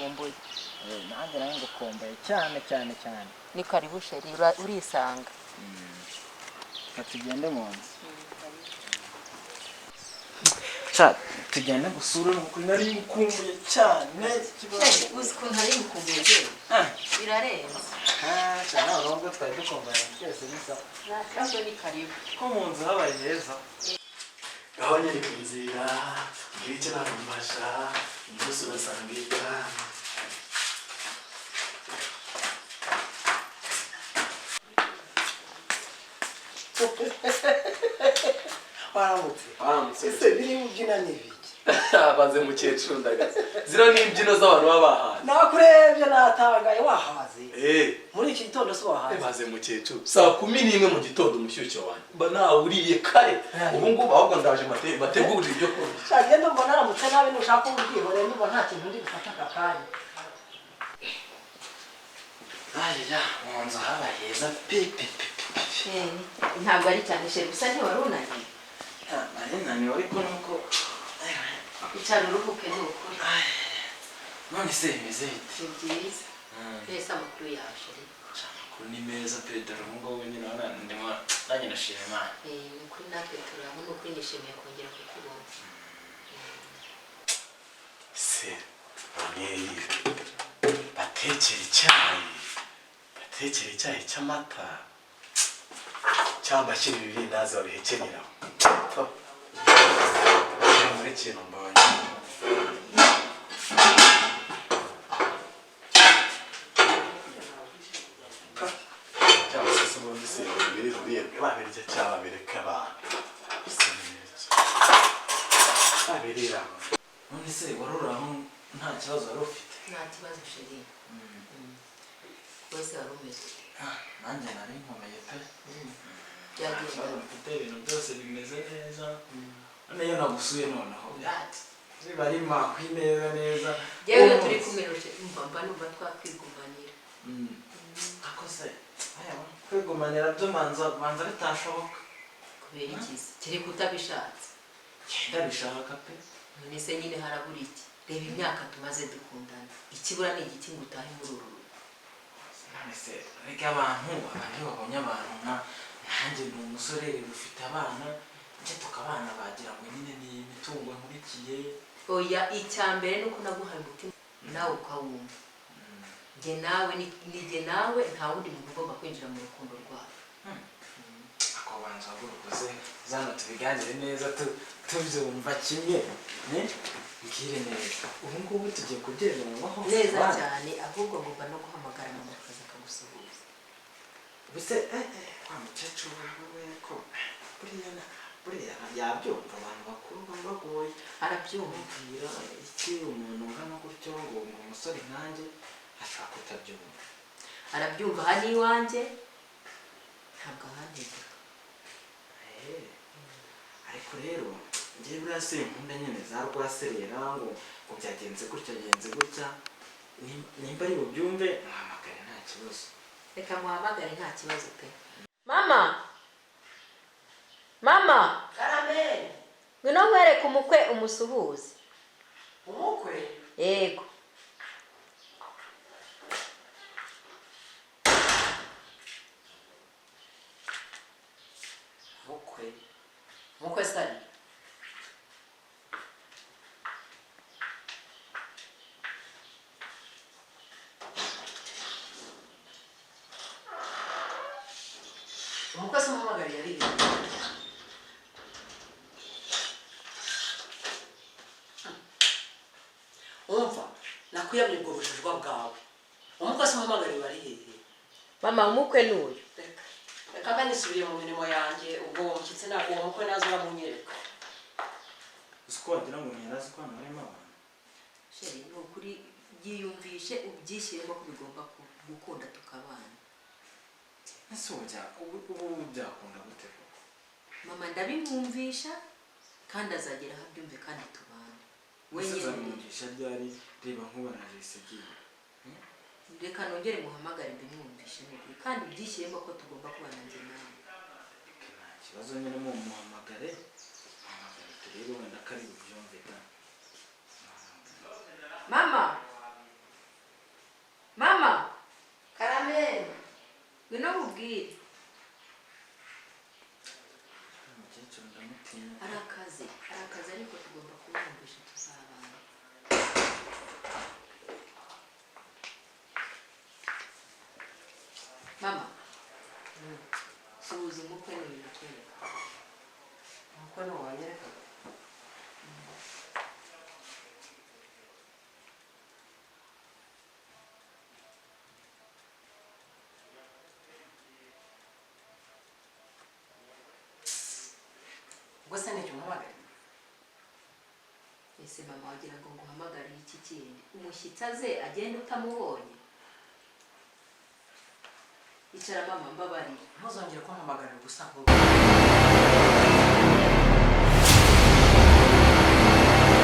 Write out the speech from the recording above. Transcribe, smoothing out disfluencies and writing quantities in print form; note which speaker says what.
Speaker 1: ngukumbuye.
Speaker 2: Nanjye nawe ngukumbuye cyane cyane cyane.
Speaker 1: Ni karibu sheri urisanga.
Speaker 2: Tugende mu nzu. Chat tugende gusura n'ukuri nari ngukumbuye cyane.
Speaker 1: Uzi ko ntari ngukumbuye je. Birarenze.
Speaker 2: Cyane ahubwo twari dukumbanye twese bisa.
Speaker 1: Nashaka ni karibu.
Speaker 2: Ko mu nzu habaye heza.
Speaker 3: Aho nyiri kunzira, ngicyo nakumbasha, byose urasangika.
Speaker 2: Waramutse. Ese biri mubyina n'ibiki?
Speaker 3: Abaze mukecuru ndagaza. Zino ni imbyino z'abantu b'abahana.
Speaker 2: Nakurebye natangaye wahaze.
Speaker 3: Muri
Speaker 2: iki gitondo so wahaze.
Speaker 3: Baze mukecuru. Saa 11 mu gitondo umushyushyo wanjye. Mba nawuriye kare. Ubu ngubu ahubwo ndaje bategurira ibyo kurya.
Speaker 2: Cyagenda mbona naramutse nabi nushaka ubwihore niba nta kintu ndi gufata kakanya. Aya, mwanzo haba heza pepe.
Speaker 1: Ntabwo ari cyane sheri gusa ntiwarunanye.
Speaker 2: Nani ariko nuko
Speaker 1: Icyaro uruhuke n'ukuri.
Speaker 2: None se bimeze bite?
Speaker 1: Byiza. Ese amakuru yawe sheri.
Speaker 2: Amakuru ni meza Pedro ngo we nyine ndimo nanjye nashima Imana.
Speaker 1: Ukuri natwe turamo n'ukuri nishimiye kongera kukubona.
Speaker 3: Se, bamyeyi. Batekera icyayi cy'amata. Cyamba kiri bibiri nazo babihekenera. Muri kintu mbonye. Cyangwa se ubundi se bibiri ruriye babirya cyaba bireka abantu. Babirira.
Speaker 2: None se waruraho nta kibazo wari ufite?
Speaker 1: Nta kibazo sheri. Wese warumeze.
Speaker 2: Nanjye nari nkomeye pe.
Speaker 1: Byagenda
Speaker 2: mfite ibintu byose bimeze neza. None yo nagusuye noneho. Bari makwineza neza.
Speaker 1: Yewe turi kumwe mba numva twakwigumanira.
Speaker 2: Ako se kwigumanira byo banza bitashoboka.
Speaker 1: Kubera iki se? Kiri kutabishatse.
Speaker 2: Ndabishaka pe.
Speaker 1: None se nyine harabura iki? Reba imyaka tumaze dukundana. Ikibura ni igiti ngo utahe muri uru.
Speaker 2: Ese reka abantu babonye abantu nanjye ni umusore ufite abana nje tukabana bagira ngo nyine ni imitungo nkurikiye.
Speaker 1: Oya icyambere nuko naguhaye umutima nawe ukawumva. Nge nawe nta wundi muntu ugomba kwinjira mu rukundo rwawe.
Speaker 2: Ako banza gurukoze zano tubiganire neza tubyumva kimwe. Bikire neza. Ubu ngubu tugiye kugenda mu maho.
Speaker 1: Neza cyane ahubwo ngomba no guhamagara mama akaza akagusuhuza.
Speaker 2: Bise wa mukecuru we ko buriya yabyumva abantu bakuru bagoye.
Speaker 1: Arabyumvira
Speaker 2: iki umuntu ungana gutyo ngo umusore nkanjye ashaka kutabyumva.
Speaker 1: Arabyumva hani iwanjye ntabwo ahantegeka.
Speaker 2: Ariko rero ngiye burase nkunda nyine za rwaserera ngo byagenze gutya nimba ari bubyumve muhamagare nta kibazo.
Speaker 1: Reka muhamagare nta kibazo pe. Mama Karameli ngwino nkwereke umukwe umusuhuze.
Speaker 2: Umukwe?
Speaker 1: Yego. Mukwe sari. Umukwe se umuhamagariye ari iki?
Speaker 4: Umva nakuyamye ubwo bujijwa bwawe. Umukwe se umuhamagariye bari hehe?
Speaker 1: Mama umukwe n'uyu.
Speaker 4: Reka mbe nisubiriye mu mirimo yanjye ubwo uwo mushyitsi ntabwo uwo mukwe naza uramunyereka.
Speaker 2: Uko wagira ngo ntiyarazi ko hano harimo abantu.
Speaker 1: Sheri ni ukuri yiyumvishe ubyishyiremo ko bigomba gukunda tukabana.
Speaker 2: Ese ubu byakunda gute koko?
Speaker 1: Mama ndabimwumvisha kandi azagera aho abyumve kandi tubana.
Speaker 2: Wenyine azamwumvisha ryari reba nkubanaje isegiye.
Speaker 1: Reka nongere muhamagare mbimwumvishe n'ukuri kandi ubyishyiremo ko tugomba kubana njye nawe.
Speaker 2: Nta kibazo nyine mu muhamagare. Rero wenda kari bubyumve da.
Speaker 1: Mama Mama,
Speaker 4: karame
Speaker 1: ngwino nkubwire.
Speaker 2: umukecuru ndamutinya.
Speaker 1: Ari akazi ariko tugomba kubumvisha tuzabana. Mama, suhuza umukwe n'ibintu twereka.
Speaker 4: umukwe ni uwanyereka ubwo se nicyo umuhamagara
Speaker 1: Ese mama wagira ngo nguhamagariye iki kindi? Umushyitsi aze agenda utamubonye. Icara mama mbabarira.
Speaker 4: ntuzongere kumpamagarira gusa ngo